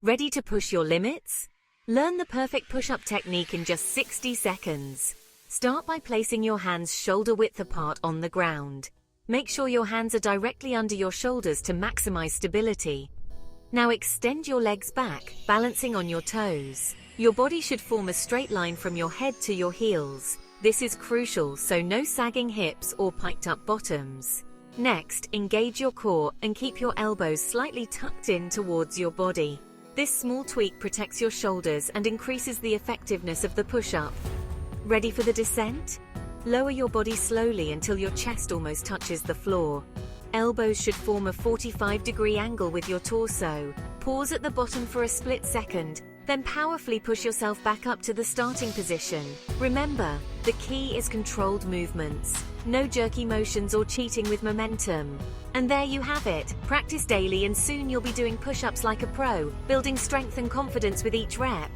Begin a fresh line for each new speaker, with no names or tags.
Ready to push your limits? Learn the perfect push-up technique in just 60 seconds. Start by placing your hands shoulder-width apart on the ground. Make sure your hands are directly under your shoulders to maximize stability. Now extend your legs back, balancing on your toes. Your body should form a straight line from your head to your heels. This is crucial, so no sagging hips or piked-up bottoms. Next, engage your core and keep your elbows slightly tucked in towards your body. This small tweak protects your shoulders and increases the effectiveness of the push-up. Ready for the descent? Lower your body slowly until your chest almost touches the floor. Elbows should form a 45-degree angle with your torso. Pause at the bottom for a split second, then powerfully push yourself back up to the starting position. Remember, the key is controlled movements. No jerky motions or cheating with momentum. And there you have it. Practice daily and soon you'll be doing push-ups like a pro, building strength and confidence with each rep.